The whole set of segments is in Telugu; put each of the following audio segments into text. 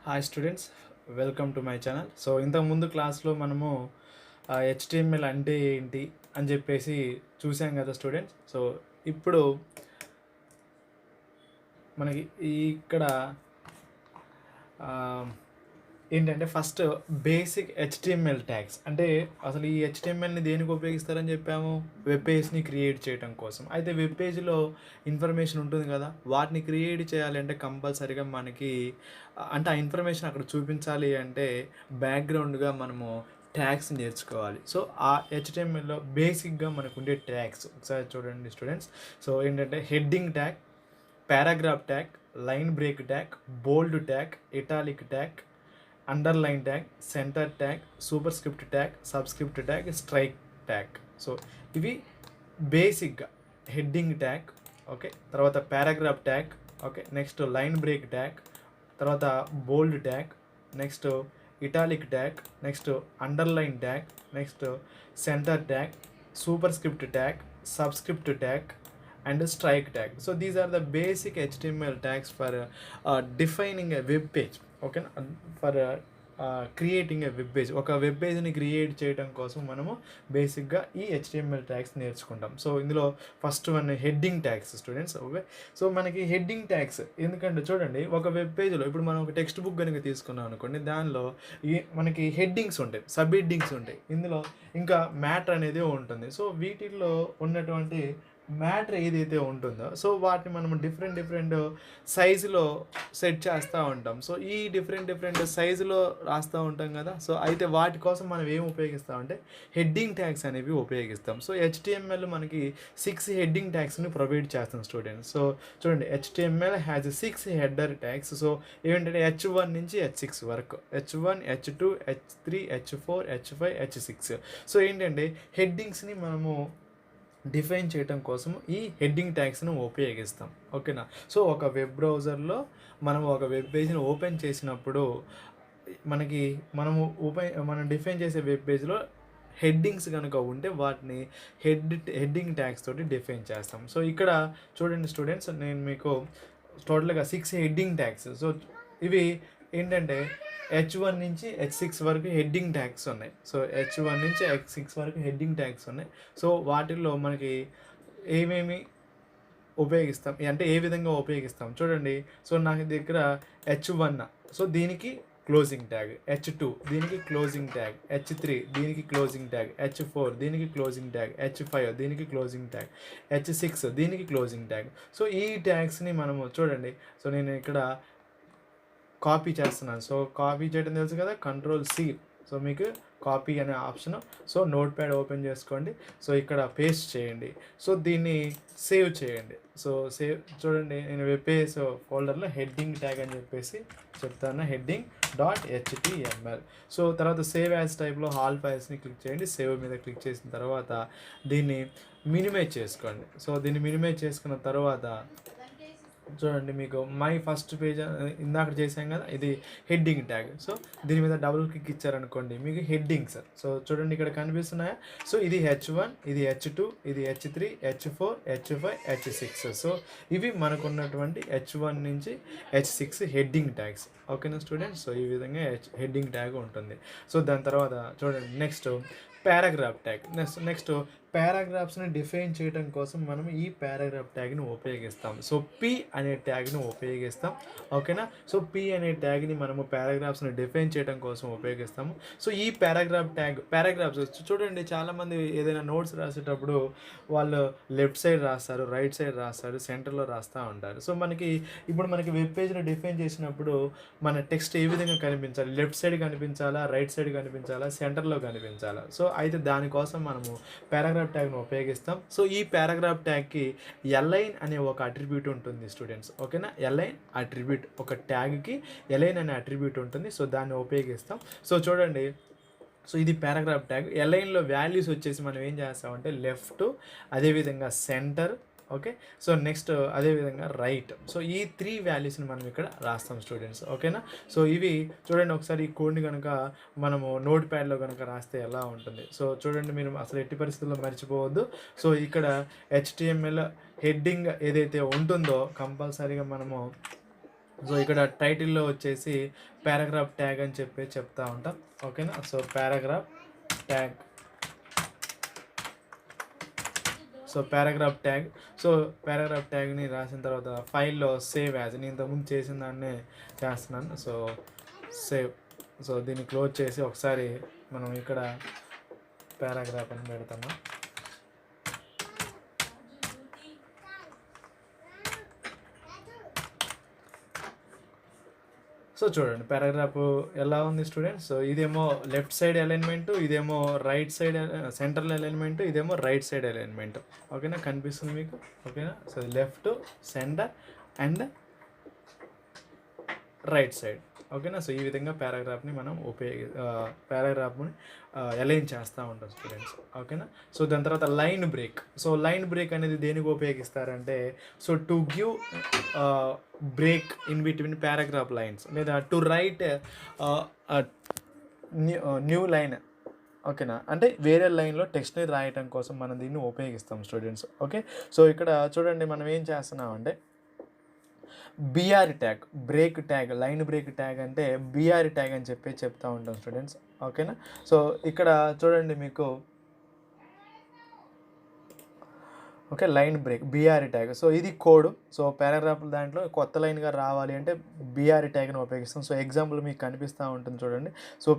Hi students, welcome to my channel. So ఇంతకు ముందు క్లాస్లో మనము హెచ్టిఎంఎల్ అంటే ఏంటి అని చెప్పేసి చూసాం కదా స్టూడెంట్స్. సో ఇప్పుడు మనకి ఇక్కడ ఏంటంటే ఫస్ట్ బేసిక్ హెచ్టిఎంఎల్ ట్యాగ్స్ అంటే అసలు ఈ హెచ్టిఎంఎల్ని దేనికి ఉపయోగిస్తారని చెప్పాము, వెబ్ పేజ్ని క్రియేట్ చేయడం కోసం. అయితే వెబ్ పేజ్లో ఇన్ఫర్మేషన్ ఉంటుంది కదా, వాటిని క్రియేట్ చేయాలి అంటే కంపల్సరీగా మనకి అంటే ఆ ఇన్ఫర్మేషన్ అక్కడ చూపించాలి అంటే బ్యాక్గ్రౌండ్గా మనము ట్యాగ్స్ నేర్చుకోవాలి. సో ఆ హెచ్టిఎంఎల్లో బేసిక్గా మనకు ఉండే ట్యాగ్స్ ఒకసారి చూడండి స్టూడెంట్స్. సో ఏంటంటే heading tag, paragraph tag, line break tag, bold tag, italic tag, underline tag, centre tag, superscript tag, subscript tag, strike tag. So ఇవి బేసిక్గా హెడ్డింగ్ ట్యాగ్. ఓకే, తర్వాత paragraph tag. Okay, next line break tag, తర్వాత bold tag, next italic tag, next underline tag, next centre tag, superscript tag, subscript tag and strike tag. So these are the basic HTML tags for defining a web page. Okay, for creating a web page. ఒక వెబ్ పేజ్ని క్రియేట్ చేయడం కోసం మనము బేసిక్గా ఈ హెచ్టిఎంఎల్ ట్యాగ్స్ నేర్చుకుంటాం. సో ఇందులో first one heading tags students. Okay, so మనకి హెడ్డింగ్ ట్యాగ్స్ ఎందుకంటే చూడండి, ఒక వెబ్ పేజ్లో ఇప్పుడు మనం ఒక టెక్స్ట్ బుక్ కనుక తీసుకున్నాం అనుకోండి, దానిలో మనకి హెడ్డింగ్స్ ఉంటాయి, సబ్ హెడ్డింగ్స్ ఉంటాయి, ఇందులో ఇంకా మ్యాటర్ అనేది ఉంటుంది. సో వీటిల్లో ఉన్నటువంటి మ్యాటర్ ఏదైతే ఉంటుందో సో వాటిని మనం డిఫరెంట్ సైజులో సెట్ చేస్తూ ఉంటాం. సో ఈ డిఫరెంట్ సైజులో రాస్తూ ఉంటాం కదా. సో అయితే వాటి కోసం మనం ఏం ఉపయోగిస్తామంటే హెడ్డింగ్ ట్యాగ్స్ అనేవి ఉపయోగిస్తాం. సో హెచ్టిఎంఎల్ మనకి 6 హెడ్డింగ్ ట్యాగ్స్ని ప్రొవైడ్ చేస్తాం స్టూడెంట్స్. సో చూడండి, HTML has 6 header tags. So ఏంటంటే H1 నుంచి H6 వరకు, H1, H2, H3, H4, H5, H6. So ఏంటంటే హెడ్డింగ్స్ని మనము డిఫైన్ చేయడం కోసం ఈ హెడ్డింగ్ ట్యాగ్స్ను ఉపయోగిస్తాం. ఓకేనా. సో ఒక వెబ్ బ్రౌజర్లో మనం ఒక వెబ్ పేజ్ని ఓపెన్ చేసినప్పుడు మనం డిఫైన్ చేసే వెబ్ పేజ్లో హెడ్డింగ్స్ కనుక ఉంటే వాటిని హెడ్డింగ్ ట్యాగ్స్ తోటి డిఫైన్ చేస్తాం. సో ఇక్కడ చూడండి స్టూడెంట్స్, నేను మీకు టోటల్గా 6 హెడ్డింగ్ ట్యాగ్స్. సో ఇవి ఏంటంటే H1 నుంచి H6 వరకు హెడ్డింగ్ ట్యాగ్స్ ఉన్నాయి. సో H1 నుంచి H6 వరకు హెడ్డింగ్ ట్యాగ్స్ ఉన్నాయి. సో వాటిల్లో మనకి ఏమేమి ఉపయోగిస్తాం అంటే ఏ విధంగా ఉపయోగిస్తాం చూడండి. సో నాకు దగ్గర H1, సో దీనికి క్లోజింగ్ ట్యాగ్, H2 దీనికి క్లోజింగ్ ట్యాగ్, H3 దీనికి క్లోజింగ్ ట్యాగ్, H4 దీనికి క్లోజింగ్ ట్యాగ్, H5 దీనికి క్లోజింగ్ ట్యాగ్, H6 దీనికి క్లోజింగ్ ట్యాగ్. సో ఈ ట్యాగ్స్ని మనము చూడండి. సో నేను ఇక్కడ కాపీ చేస్తున్నాను. సో కాపీ చేయడం తెలుసు కదా, Ctrl+C. సో మీకు కాపీ అనే option. So note pad open చేసుకోండి. సో ఇక్కడ పేస్ట్ చేయండి. సో దీన్ని సేవ్ చేయండి. సో సేవ్ చూడండి, నేను వెబ్ పేజ్ ఫోల్డర్లో హెడ్డింగ్ ట్యాగ్ అని చెప్పేసి చెప్తాను, heading.html. సో తర్వాత సేవ్ యాజ్ టైప్లో ఆల్ ఫైల్స్ని క్లిక్ చేయండి. సేవ్ మీద క్లిక్ చేసిన తర్వాత దీన్ని మినిమైజ్ చేసుకోండి. సో దీన్ని మినిమైజ్ చేసుకున్న తర్వాత చూడండి, మీకు మై ఫస్ట్ పేజ్ ఇందాక చేసాం కదా, ఇది హెడ్డింగ్ ట్యాగ్. సో దీని మీద డబుల్ క్లిక్ ఇచ్చారనుకోండి, మీకు హెడ్డింగ్స్ సో చూడండి ఇక్కడ కనిపిస్తున్నాయా. సో ఇది H1, ఇది H2, ఇది H3, H4, H5, H6. So ఇవి మనకు ఉన్నటువంటి H1 నుంచి H6 హెడ్డింగ్ ట్యాగ్స్. ఓకేనా స్టూడెంట్స్. సో ఈ విధంగా హెడ్డింగ్ ట్యాగ్ ఉంటుంది. సో దాని తర్వాత చూడండి నెక్స్ట్ పారాగ్రాఫ్ ట్యాగ్. నెక్స్ట్ పారాగ్రాఫ్స్ని డిఫైన్ చేయడం కోసం మనం ఈ పారాగ్రాఫ్ ట్యాగ్ని ఉపయోగిస్తాం. సో P అనే ట్యాగ్ని ఉపయోగిస్తాం. ఓకేనా. సో P అనే ట్యాగ్ని మనము పారాగ్రాఫ్స్ని డిఫైన్ చేయడం కోసం ఉపయోగిస్తాము. సో ఈ పారాగ్రాఫ్స్ చూడండి, చాలామంది ఏదైనా నోట్స్ రాసేటప్పుడు వాళ్ళు లెఫ్ట్ సైడ్ రాస్తారు, రైట్ సైడ్ రాస్తారు, సెంటర్లో రాస్తూ ఉంటారు. సో ఇప్పుడు మనకి వెబ్ పేజ్ని డిఫైన్ చేసినప్పుడు మన టెక్స్ట్ ఏ విధంగా కనిపించాలి, లెఫ్ట్ సైడ్ కనిపించాలా, రైట్ సైడ్ కనిపించాలా, సెంటర్లో కనిపించాలా. సో అయితే దానికోసం మనము పారాగ్రాఫ్ ట్యాగ్ను ఉపయోగిస్తాం. సో ఈ పారాగ్రాఫ్ ట్యాగ్కి ఎలైన్ అనే ఒక అట్రిబ్యూట్ ఉంటుంది స్టూడెంట్స్. ఓకేనా. ఎలైన్ అట్రిబ్యూట్, ఒక ట్యాగ్కి ఎలైన్ అనే అట్రిబ్యూట్ ఉంటుంది. సో దాన్ని ఉపయోగిస్తాం. సో చూడండి, సో ఇది పారాగ్రాఫ్ ట్యాగ్. ఎలైన్లో వాల్యూస్ వచ్చేసి మనం ఏం చేస్తామంటే లెఫ్ట్, అదేవిధంగా సెంటర్, ఓకే. సో నెక్స్ట్ అదేవిధంగా రైట్. సో ఈ 3 వాల్యూస్ని మనం ఇక్కడ రాస్తాం స్టూడెంట్స్. ఓకేనా. సో ఇవి చూడండి, ఒకసారి ఈ కోడ్ని కనుక మనము నోట్ ప్యాడ్లో కనుక రాస్తే ఎలా ఉంటుంది. సో చూడండి, మీరు అసలు ఎట్టి పరిస్థితుల్లో మర్చిపోవద్దు. సో ఇక్కడ HTML హెడ్డింగ్ ఏదైతే ఉంటుందో కంపల్సరీగా మనము సో ఇక్కడ టైటిల్లో వచ్చేసి పారాగ్రాఫ్ ట్యాగ్ అని చెప్పి చెప్తా ఉంటాం. ఓకేనా. So paragraph tag, so paragraph tag. So paragraph ట్యాగ్ని రాసిన తర్వాత ఫైల్లో సేవ్ యాజ్, నేను ఇంతకుముందు చేసిన దాన్నే చేస్తున్నాను. సో సేవ్, సో దీన్ని క్లోజ్ చేసి ఒకసారి మనం ఇక్కడ పారాగ్రాఫ్ అని పెడతాము. సో చూడండి పారాగ్రాఫ్ ఎలా ఉంది స్టూడెంట్స్. సో ఇదేమో లెఫ్ట్ సైడ్ అలైన్మెంట్, ఇదేమో రైట్ సైడ్ సెంట్రల్ అలైన్మెంట్, ఇదేమో రైట్ సైడ్ అలైన్మెంట్. ఓకేనా, కనిపిస్తుంది మీకు. ఓకేనా. So left, centre and right side. ఓకేనా. సో ఈ విధంగా పారాగ్రాఫ్ని మనం పారాగ్రాఫ్ని అలైన్ చేస్తూ ఉంటాం స్టూడెంట్స్. ఓకేనా. సో దాని తర్వాత line break. So line break అనేది దేనికి ఉపయోగిస్తారంటే, so to give break in between paragraph lines, లేదా టు రైట్ న్యూ లైన్. ఓకేనా, అంటే వేరే లైన్లో టెక్స్ట్ని రాయటం కోసం మనం దీన్ని ఉపయోగిస్తాం స్టూడెంట్స్. ఓకే. సో ఇక్కడ చూడండి మనం ఏం చేస్తున్నామంటే BR tag, break tag, line break tag అంటే బిఆర్ ట్యాగ్ అని చెప్పి చెప్తూ ఉంటాం స్టూడెంట్స్. ఓకేనా. సో ఇక్కడ చూడండి మీకు, okay, line break BR tag. So ఇది కోడ్. సో పారాగ్రాఫ్ దాంట్లో కొత్త లైన్గా రావాలి అంటే బిఆర్ ట్యాగ్ని ఉపయోగిస్తాం. సో ఎగ్జాంపుల్ మీకు కనిపిస్తూ ఉంటుంది చూడండి. సో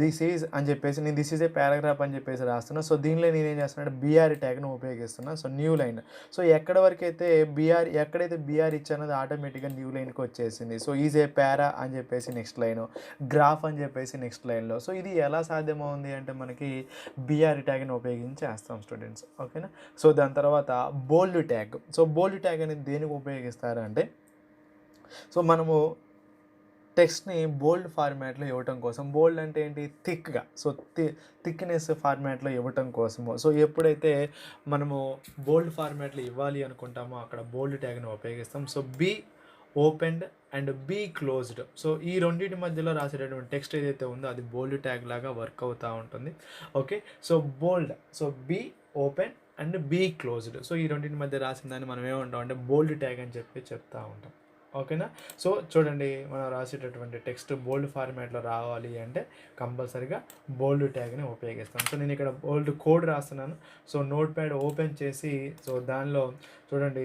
దిస్ ఈజ్ అని చెప్పేసి నేను దిస్ ఈజ్ ఏ పారాగ్రాఫ్ అని చెప్పేసి రాస్తున్నా. సో దీనిలో నేను ఏం చేస్తున్నాను, బిఆర్ ట్యాగ్ను ఉపయోగిస్తున్నా. So new line. సో ఎక్కడ వరకు అయితే ఎక్కడైతే బిఆర్ ఇచ్చానో అది ఆటోమేటిక్గా న్యూ లైన్కి వచ్చేసింది. సో ఈజ్ ఏ పారా అని చెప్పేసి నెక్స్ట్ లైన్, గ్రాఫ్ అని చెప్పేసి నెక్స్ట్ లైన్లో. సో ఇది ఎలా సాధ్యమవుంది అంటే మనకి బిఆర్ ట్యాగ్ని ఉపయోగించి చేస్తాం స్టూడెంట్స్. ఓకేనా. సో దాని తర్వాత బోల్డ్ ట్యాగ్. సో బోల్డ్ ట్యాగ్ అనేది దేనికి ఉపయోగిస్తారంటే, సో మనము టెక్స్ట్ని బోల్డ్ ఫార్మాట్లో ఇవ్వటం కోసం. బోల్డ్ అంటే ఏంటి, థిక్గా. సో థిక్నెస్ ఫార్మాట్లో ఇవ్వటం కోసము. సో ఎప్పుడైతే మనము బోల్డ్ ఫార్మాట్లో ఇవ్వాలి అనుకుంటామో అక్కడ బోల్డ్ ట్యాగ్ని ఉపయోగిస్తాం. So B opened and B closed. So ఈ రెండింటి మధ్యలో రాసేటటువంటి టెక్స్ట్ ఏదైతే ఉందో అది బోల్డ్ ట్యాగ్ లాగా వర్క్ అవుతూ ఉంటుంది. Okay. So bold, so B open and B closed. So ఈ రెండింటి మధ్య రాసిన దాన్ని మనం ఏమంటాం అంటే బోల్డ్ ట్యాగ్ అని చెప్పి చెప్తూ ఉంటాం. ఓకేనా. సో చూడండి మనం రాసేటటువంటి టెక్స్ట్ బోల్డ్ ఫార్మాట్లో రావాలి అంటే కంపల్సరీగా బోల్డ్ ట్యాగ్ని ఉపయోగిస్తాం. సో నేను ఇక్కడ బోల్డ్ కోడ్ రాస్తున్నాను. సో నోట్ ప్యాడ్ ఓపెన్ చేసి, సో దానిలో చూడండి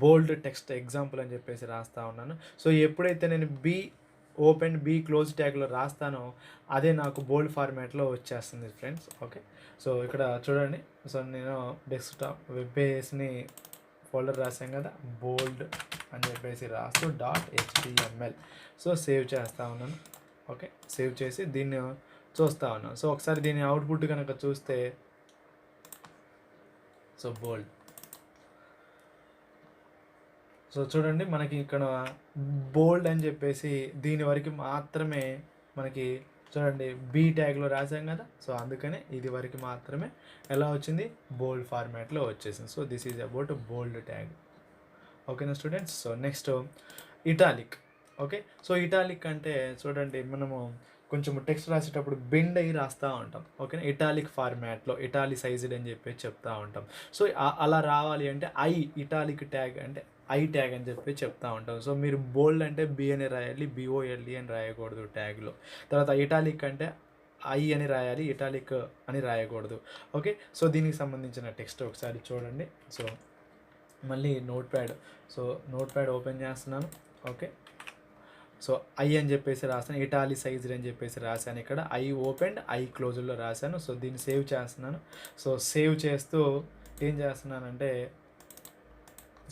బోల్డ్ టెక్స్ట్ ఎగ్జాంపుల్ అని చెప్పేసి రాస్తూ ఉన్నాను. సో ఎప్పుడైతే నేను బీ ఓపెన్ బీ క్లోజ్ ట్యాగ్లో రాస్తానో అదే నాకు బోల్డ్ ఫార్మాట్లో వచ్చేస్తుంది ఫ్రెండ్స్. ఓకే. సో ఇక్కడ చూడండి, సో నేను డెస్క్టాప్ వెబ్ పేజ్ని ఫోల్డర్ రాసాం కదా, బోల్డ్ అని చెప్పేసి రాస్తూ .html. సో సేవ్ చేస్తూ ఉన్నాను. ఓకే. సేవ్ చేసి దీన్ని చూస్తూ ఉన్నాను. సో ఒకసారి దీని అవుట్పుట్ కనుక చూస్తే, సో బోల్డ్. సో చూడండి మనకి ఇక్కడ బోల్డ్ అని చెప్పేసి దీని వరకు మాత్రమే మనకి చూడండి బీ ట్యాగ్లో రాసాం కదా. సో అందుకనే ఇది వరకు మాత్రమే ఎలా వచ్చింది, బోల్డ్ ఫార్మాట్లో వచ్చేసింది. So this is about bold tag. ఓకేనా students. So next italic. Okay. So italic అంటే చూడండి మనము కొంచెం టెక్స్ట్ రాసేటప్పుడు బెండ్ అయ్యి రాస్తూ ఉంటాం. ఓకేనా. ఇటాలిక్ ఫార్మాట్లో ఇటాలిసైజ్డ్ అని చెప్పి చెప్తూ ఉంటాం. సో అలా రావాలి అంటే ఇటాలిక్ ట్యాగ్ అంటే ఐ ట్యాగ్ అని చెప్పి చెప్తూ ఉంటాం. సో మీరు బోల్డ్ అంటే బి అని రాయాలి, BOLD అని రాయకూడదు ట్యాగ్లో. తర్వాత ఇటాలిక్ అంటే ఐ అని రాయాలి, ఇటాలిక్ అని రాయకూడదు. ఓకే. సో దీనికి సంబంధించిన టెక్స్ట్ ఒకసారి చూడండి. సో మళ్ళీ నోట్ ప్యాడ్ ఓపెన్ చేస్తున్నాను. ఓకే. సో ఐ అని చెప్పేసి రాసాను, ఇటాలిసైజ్డ్ అని చెప్పేసి రాశాను. ఇక్కడ ఐ ఓపెన్డ్ ఐ క్లోజ్డ్లో రాశాను. సో దీన్ని సేవ్ చేస్తున్నాను. సో సేవ్ చేస్తూ ఏం చేస్తున్నానంటే,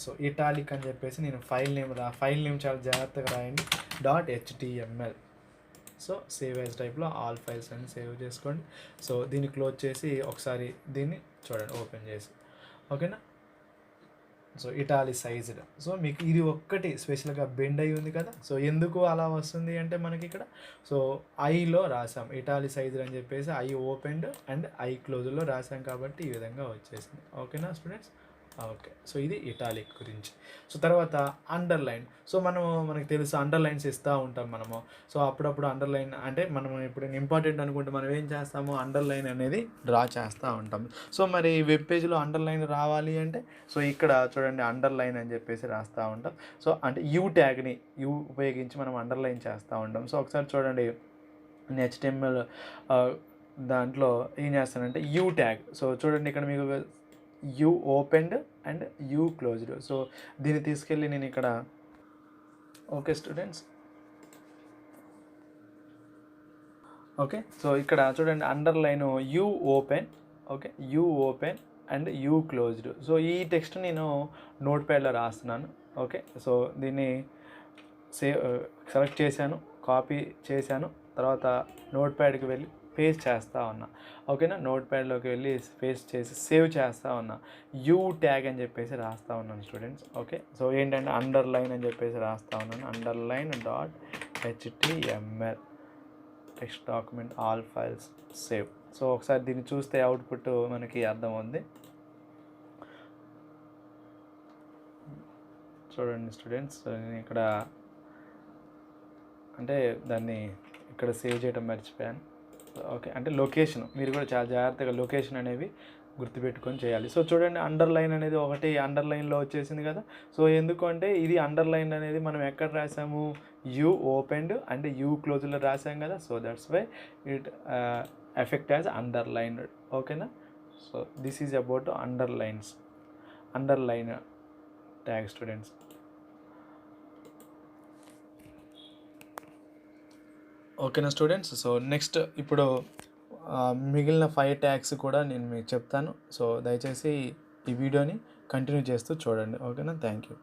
సో ఇటాలిక్ అని చెప్పేసి నేను ఫైల్ నేమ్ చాలా జాగ్రత్తగా రాయండి, .html. సో సేవ్ యాజ్ టైప్లో ఆల్ ఫైల్స్ అన్ని సేవ్ చేసుకోండి. సో దీన్ని క్లోజ్ చేసి ఒకసారి దీన్ని చూడండి ఓపెన్ చేసి. ఓకేనా. So italicised. సో మీకు ఇది ఒక్కటి స్పెషల్గా బెండ్ అయి ఉంది కదా. సో ఎందుకు అలా వస్తుంది అంటే మనకి ఇక్కడ సో ఐలో రాసాం ఇటాలిసైజ్డ్ అని చెప్పేసి ఐ ఓపెన్డ్ అండ్ ఐ క్లోజ్లో రాసాం కాబట్టి ఈ విధంగా వచ్చేసింది. ఓకేనా స్టూడెంట్స్. ఓకే. సో ఇది ఇటాలిక్ గురించి. సో తర్వాత అండర్‌లైన్. సో మనకు తెలుసు అండర్‌లైన్స్ ఇస్తా ఉంటాం మనము. సో అప్పుడప్పుడు అండర్‌లైన్ అంటే మనం ఎప్పుడైనా ఇంపార్టెంట్ అనుకుంటే మనం ఏం చేస్తాము అండర్‌లైన్ అనేది డ్రా చేస్తా ఉంటాం. సో మరి వెబ్ పేజ్‌లో అండర్‌లైన్ రావాలి అంటే సో ఇక్కడ చూడండి అండర్‌లైన్ అని చెప్పేసి రాస్తా ఉంటాం. సో అంటే యూ ట్యాగ్‌ని ఉపయోగించి మనం అండర్‌లైన్ చేస్తా ఉంటాం. సో ఒకసారి చూడండి నేను హెచ్‌టీఎంఎల్ దాంట్లో ఏం చేస్తానంటే యూ ట్యాగ్. సో చూడండి ఇక్కడ మీకు you opened and you closed. So దీన్ని తీసుకెళ్ళి నేను ఇక్కడ ఓకే స్టూడెంట్స్. ఓకే. సో ఇక్కడ చూడండి underline you open, okay, you open and you closed. So ఈ టెక్స్ట్ నేను నోట్ ప్యాడ్లో రాస్తున్నాను. ఓకే. సో దీన్ని సెలెక్ట్ చేశాను, కాపీ చేశాను, తర్వాత నోట్ ప్యాడ్కి వెళ్ళి పేస్ట్ చేస్తూ ఉన్నా. ఓకేనా, నోట్ ప్యాడ్లోకి వెళ్ళి పేస్ట్ చేసి సేవ్ చేస్తూ ఉన్నా. యూ ట్యాగ్ అని చెప్పేసి రాస్తూ ఉన్నాను స్టూడెంట్స్. ఓకే. సో ఏంటంటే అండర్లైన్ అని చెప్పేసి రాస్తూ ఉన్నాను. Underline dot HTML text document all files save. So ఒకసారి దీన్ని చూస్తే అవుట్పుట్ మనకి అర్థమవుద్ది. చూడండి స్టూడెంట్స్, నేను ఇక్కడ అంటే దాన్ని ఇక్కడ సేవ్ చేయడం మర్చిపోయాను. ఓకే, అంటే లొకేషన్ మీరు కూడా చాలా జాగ్రత్తగా లొకేషన్ అనేవి గుర్తుపెట్టుకొని చేయాలి. సో చూడండి అండర్లైన్ అనేది ఒకటి అండర్లైన్లో వచ్చేసింది కదా. సో ఎందుకు అంటే ఇది అండర్లైన్ అనేది మనం ఎక్కడ రాసాము, యూ ఓపెన్డ్ అండ్ యూ క్లోజ్లో రాసాం కదా. So that's why it effect as underlined. ఓకేనా. So this is about underline tag students. ఓకేనా స్టూడెంట్స్. సో నెక్స్ట్ ఇప్పుడు మిగిలిన 5 ట్యాగ్స్ కూడా నేను మీకు చెప్తాను. సో దయచేసి ఈ వీడియోని కంటిన్యూ చేస్తూ చూడండి. ఓకేనా. Thank you.